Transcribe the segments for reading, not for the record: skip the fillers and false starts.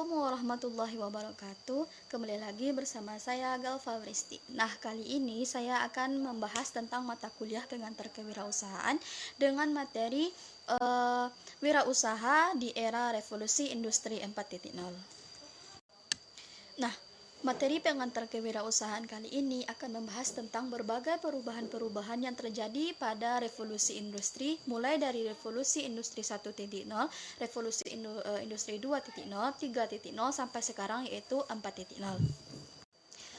Assalamualaikum warahmatullahi wabarakatuh. Kembali lagi bersama saya Galva Vristi. Nah, kali ini saya akan membahas tentang mata kuliah pengantar kewirausahaan dengan materi wirausaha di era revolusi industri 4.0. Nah, materi pengantar kewirausahaan kali ini akan membahas tentang berbagai perubahan-perubahan yang terjadi pada revolusi industri, mulai dari revolusi industri 1.0, revolusi industri 2.0, 3.0 sampai sekarang yaitu 4.0.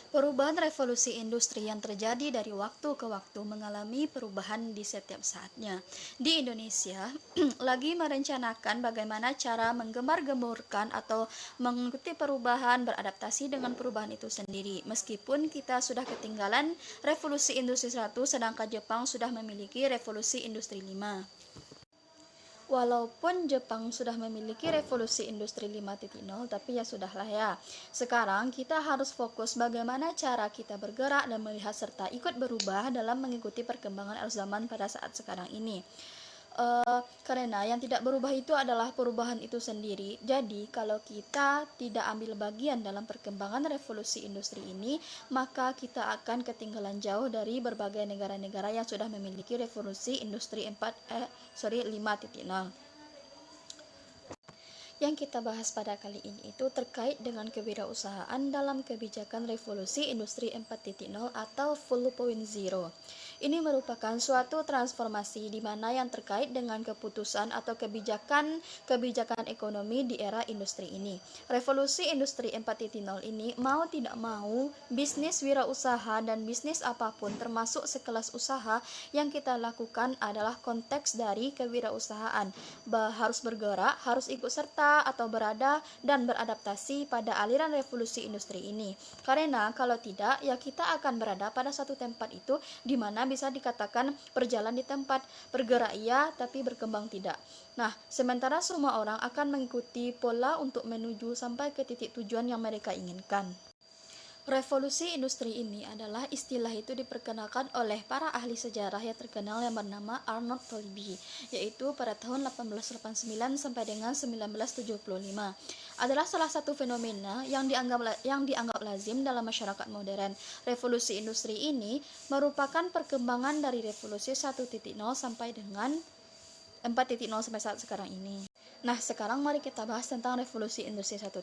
Perubahan revolusi industri yang terjadi dari waktu ke waktu mengalami perubahan di setiap saatnya. Di Indonesia, lagi merencanakan bagaimana cara menggembar-gemburkan atau mengikuti perubahan, beradaptasi dengan perubahan itu sendiri. Meskipun kita sudah ketinggalan revolusi industri 1, sedangkan Jepang sudah memiliki revolusi industri 5. Walaupun Jepang sudah memiliki revolusi industri 5.0, tapi ya sudahlah ya. Sekarang kita harus fokus bagaimana cara kita bergerak dan melihat serta ikut berubah dalam mengikuti perkembangan arus zaman pada saat sekarang ini. Karena yang tidak berubah itu adalah perubahan itu sendiri. Jadi kalau kita tidak ambil bagian dalam perkembangan revolusi industri ini, maka kita akan ketinggalan jauh dari berbagai negara-negara yang sudah memiliki revolusi industri 5.0. Yang kita bahas pada kali ini itu terkait dengan kewirausahaan dalam kebijakan revolusi industri 4.0 atau 4.0. Ini merupakan suatu transformasi di mana yang terkait dengan keputusan atau kebijakan ekonomi di era industri ini. Revolusi industri 4.0 ini mau tidak mau, bisnis wirausaha dan bisnis apapun termasuk sekelas usaha yang kita lakukan adalah konteks dari kewirausahaan. Harus bergerak, harus ikut serta atau berada dan beradaptasi pada aliran revolusi industri ini. Karena kalau tidak, ya kita akan berada pada satu tempat itu di mana bisa dikatakan berjalan di tempat, bergerak iya tapi berkembang tidak. Nah, sementara semua orang akan mengikuti pola untuk menuju sampai ke titik tujuan yang mereka inginkan. Revolusi industri ini adalah istilah itu diperkenalkan oleh para ahli sejarah yang terkenal yang bernama Arnold Toynbee, yaitu pada tahun 1889 sampai dengan 1975. Adalah salah satu fenomena yang dianggap lazim dalam masyarakat modern. Revolusi industri ini merupakan perkembangan dari revolusi 1.0 sampai dengan 4.0 sampai saat sekarang ini. Nah, sekarang mari kita bahas tentang revolusi industri 1.0.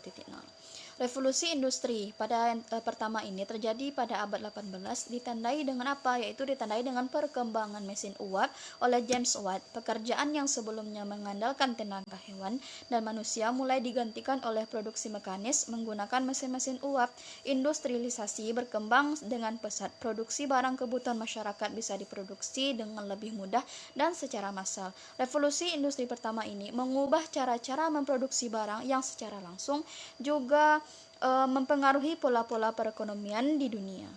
Revolusi industri pada pertama ini terjadi pada abad 18, ditandai dengan apa? Yaitu ditandai dengan perkembangan mesin uap oleh James Watt. Pekerjaan yang sebelumnya mengandalkan tenaga hewan dan manusia mulai digantikan oleh produksi mekanis menggunakan mesin-mesin uap. Industrialisasi berkembang dengan pesat. Produksi barang kebutuhan masyarakat bisa diproduksi dengan lebih mudah dan secara massal. Revolusi industri pertama ini mengubah cara-cara memproduksi barang yang secara langsung juga mempengaruhi pola-pola perekonomian di dunia.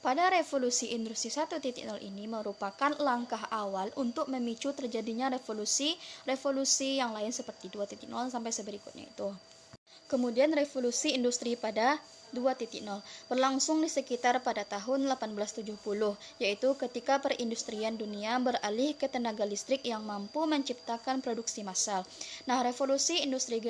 Pada revolusi industri 1.0 ini merupakan langkah awal untuk memicu terjadinya revolusi yang lain seperti 2.0 sampai seberikutnya itu. Kemudian revolusi industri pada 2.0 berlangsung di sekitar pada tahun 1870, yaitu ketika perindustrian dunia beralih ke tenaga listrik yang mampu menciptakan produksi massal. Nah, revolusi industri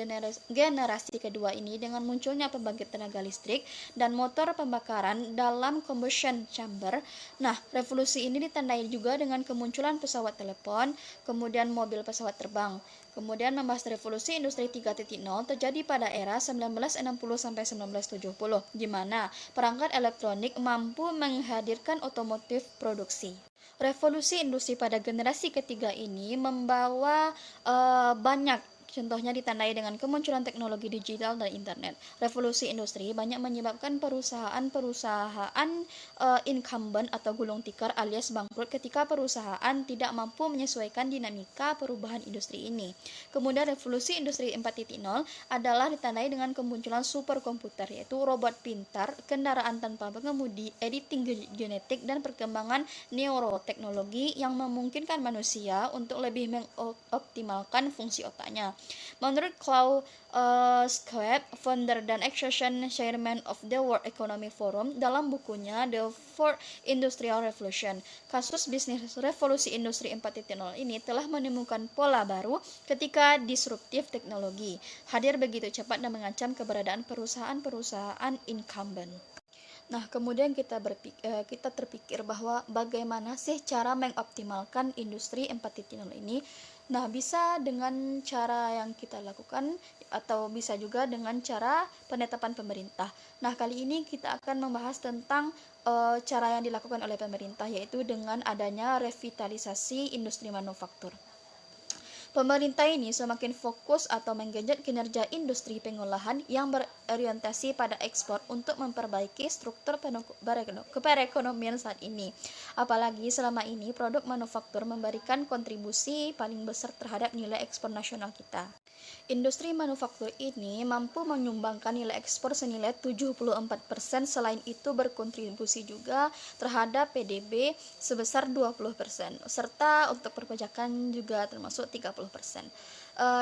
generasi kedua ini dengan munculnya pembangkit tenaga listrik dan motor pembakaran dalam combustion chamber. Nah, revolusi ini ditandai juga dengan kemunculan pesawat telepon, kemudian mobil pesawat terbang. Kemudian membahas revolusi industri 3.0 terjadi pada era 1960 sampai 1970, di mana perangkat elektronik mampu menghadirkan otomotif produksi. Revolusi industri pada generasi ketiga ini membawa banyak, contohnya ditandai dengan kemunculan teknologi digital dan internet. Revolusi industri banyak menyebabkan perusahaan incumbent atau gulung tikar alias bangkrut ketika perusahaan tidak mampu menyesuaikan dinamika perubahan industri ini. Kemudian revolusi industri 4.0 adalah ditandai dengan kemunculan superkomputer, yaitu robot pintar, kendaraan tanpa pengemudi, editing genetik, dan perkembangan neuroteknologi yang memungkinkan manusia untuk lebih mengoptimalkan fungsi otaknya. Menurut Klaus Schwab, founder dan extension chairman of the World Economic Forum, dalam bukunya The Fourth Industrial Revolution, kasus bisnis revolusi industri 4.0 ini telah menemukan pola baru ketika disruptif teknologi hadir begitu cepat dan mengancam keberadaan perusahaan-perusahaan incumbent. Nah, kemudian kita terpikir bahwa bagaimana sih cara mengoptimalkan industri 4.0 ini. Nah, bisa dengan cara yang kita lakukan atau bisa juga dengan cara penetapan pemerintah. Nah, kali ini kita akan membahas tentang cara yang dilakukan oleh pemerintah, yaitu dengan adanya revitalisasi industri manufaktur. Pemerintah ini semakin fokus atau menggenjot kinerja industri pengolahan yang berorientasi pada ekspor untuk memperbaiki struktur perekonomian saat ini. Apalagi selama ini produk manufaktur memberikan kontribusi paling besar terhadap nilai ekspor nasional kita. Industri manufaktur ini mampu menyumbangkan nilai ekspor senilai 74%, selain itu berkontribusi juga terhadap PDB sebesar 20%, serta untuk perpajakan juga termasuk 30%.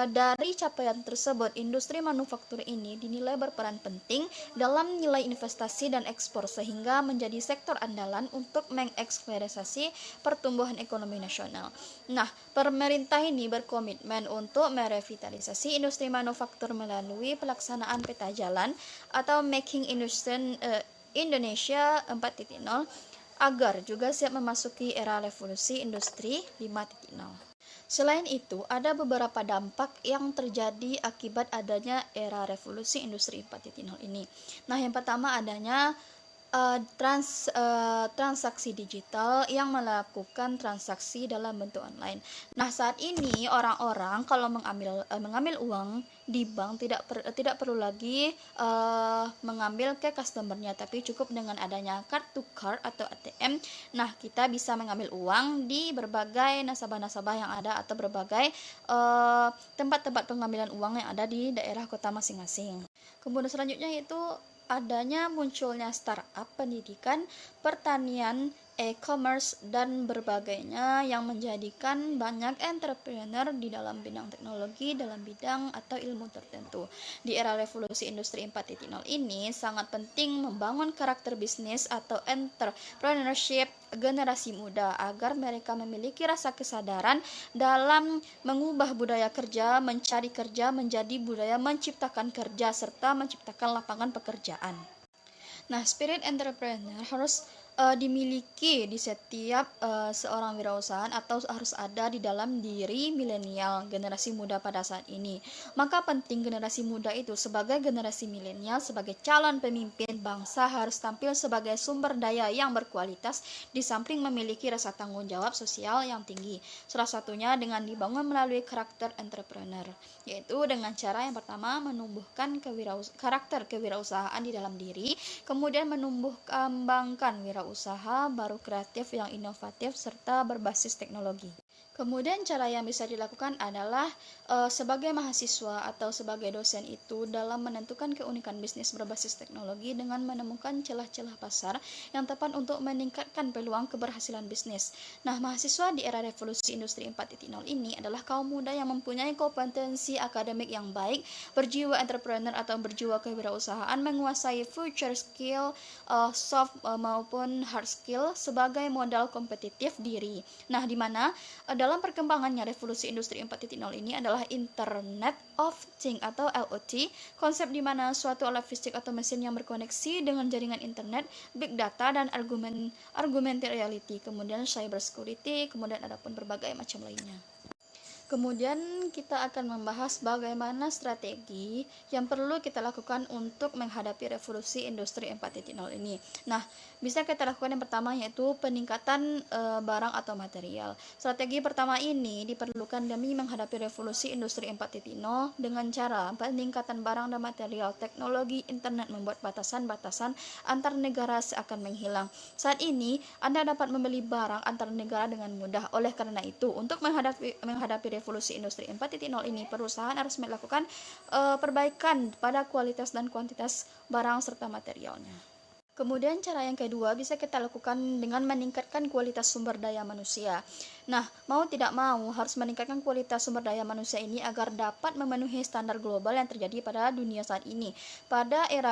Dari capaian tersebut, industri manufaktur ini dinilai berperan penting dalam nilai investasi dan ekspor sehingga menjadi sektor andalan untuk mengekselerasi pertumbuhan ekonomi nasional. Nah, pemerintah ini berkomitmen untuk merevitalisasi industri manufaktur melalui pelaksanaan peta jalan atau Making Indonesia 4.0 agar juga siap memasuki era revolusi industri 5.0. Selain itu, ada beberapa dampak yang terjadi akibat adanya era revolusi industri 4.0 ini. Nah, yang pertama adanya transaksi digital yang melakukan transaksi dalam bentuk online. Nah, saat ini orang-orang kalau mengambil uang di bank tidak perlu lagi mengambil ke customernya, tapi cukup dengan adanya kartu card atau ATM. Nah, kita bisa mengambil uang di berbagai nasabah-nasabah yang ada atau berbagai tempat-tempat pengambilan uang yang ada di daerah kota masing-masing. Kemudian selanjutnya yaitu adanya munculnya startup pendidikan, pertanian, e-commerce, dan berbagainya yang menjadikan banyak entrepreneur di dalam bidang teknologi, dalam bidang atau ilmu tertentu. Di era revolusi industri 4.0 ini sangat penting membangun karakter bisnis atau entrepreneurship generasi muda agar mereka memiliki rasa kesadaran dalam mengubah budaya kerja, mencari kerja menjadi budaya menciptakan kerja serta menciptakan lapangan pekerjaan. Nah, spirit entrepreneur harus dimiliki di setiap seorang wirausahaan atau harus ada di dalam diri milenial, generasi muda pada saat ini. Maka penting generasi muda itu sebagai generasi milenial, sebagai calon pemimpin bangsa harus tampil sebagai sumber daya yang berkualitas di samping memiliki rasa tanggung jawab sosial yang tinggi. Salah satunya dengan dibangun melalui karakter entrepreneur, yaitu dengan cara yang pertama menumbuhkan karakter kewirausahaan di dalam diri, kemudian kembangkan wirausaha baru kreatif yang inovatif serta berbasis teknologi. Kemudian cara yang bisa dilakukan adalah sebagai mahasiswa atau sebagai dosen itu dalam menentukan keunikan bisnis berbasis teknologi dengan menemukan celah-celah pasar yang tepat untuk meningkatkan peluang keberhasilan bisnis. Nah, mahasiswa di era revolusi industri 4.0 ini adalah kaum muda yang mempunyai kompetensi akademik yang baik, berjiwa entrepreneur atau berjiwa kewirausahaan, menguasai future skill, soft maupun hard skill sebagai modal kompetitif diri. Nah, di mana dalam perkembangannya revolusi industri 4.0 ini adalah Internet of Things atau IoT, konsep di mana suatu alat fisik atau mesin yang berkoneksi dengan jaringan internet, big data, dan augmented reality, kemudian cyber security, kemudian ada pun berbagai macam lainnya. Kemudian kita akan membahas bagaimana strategi yang perlu kita lakukan untuk menghadapi revolusi industri 4.0 ini. Nah, bisa kita lakukan yang pertama yaitu peningkatan barang atau material. Strategi pertama ini diperlukan demi menghadapi revolusi industri 4.0 dengan cara peningkatan barang dan material. Teknologi internet membuat batasan-batasan antar negara seakan menghilang. Saat ini, Anda dapat membeli barang antar negara dengan mudah. Oleh karena itu, untuk menghadapi revolusi industri 4.0 ini, perusahaan harus melakukan perbaikan pada kualitas dan kuantitas barang serta materialnya. Kemudian cara yang kedua bisa kita lakukan dengan meningkatkan kualitas sumber daya manusia. Nah, mau tidak mau harus meningkatkan kualitas sumber daya manusia ini agar dapat memenuhi standar global yang terjadi pada dunia saat ini. Pada era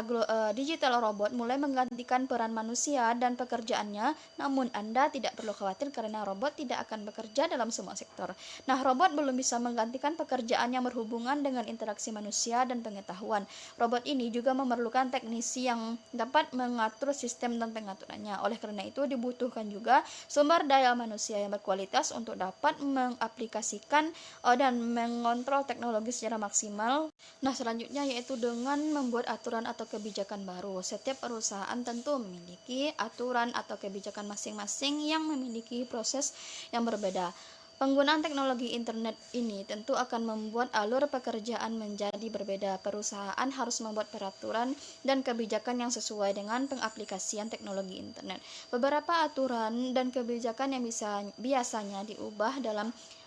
digital, robot mulai menggantikan peran manusia dan pekerjaannya, namun Anda tidak perlu khawatir karena robot tidak akan bekerja dalam semua sektor. Nah, robot belum bisa menggantikan pekerjaan yang berhubungan dengan interaksi manusia dan pengetahuan. Robot ini juga memerlukan teknisi yang dapat mengatur sistem dan pengaturannya. Oleh karena itu, dibutuhkan juga sumber daya manusia yang berkualitas untuk dapat mengaplikasikan dan mengontrol teknologi secara maksimal. Nah, selanjutnya yaitu dengan membuat aturan atau kebijakan baru. Setiap perusahaan tentu memiliki aturan atau kebijakan masing-masing yang memiliki proses yang berbeda. Penggunaan teknologi internet ini tentu akan membuat alur pekerjaan menjadi berbeda. Perusahaan harus membuat peraturan dan kebijakan yang sesuai dengan pengaplikasian teknologi internet. Beberapa aturan dan kebijakan yang biasanya diubah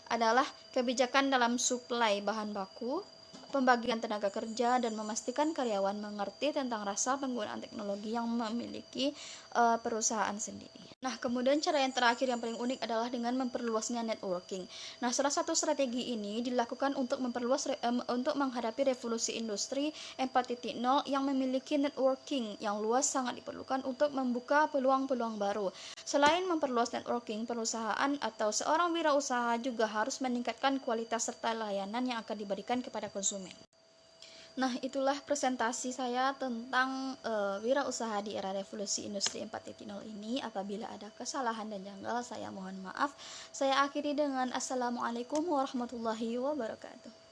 adalah kebijakan dalam suplai bahan baku, pembagian tenaga kerja, dan memastikan karyawan mengerti tentang rasa penggunaan teknologi yang memiliki perusahaan sendiri. Nah, kemudian cara yang terakhir yang paling unik adalah dengan memperluasnya networking. Nah, salah satu strategi ini dilakukan untuk untuk menghadapi revolusi industri 4.0 yang memiliki networking yang luas sangat diperlukan untuk membuka peluang-peluang baru. Selain memperluas networking, perusahaan atau seorang wirausaha juga harus meningkatkan kualitas serta layanan yang akan diberikan kepada konsumen. Nah, itulah presentasi saya tentang wirausaha di era revolusi industri 4.0 ini. Apabila ada kesalahan dan janggal, saya mohon maaf. Saya akhiri dengan Assalamualaikum warahmatullahi wabarakatuh.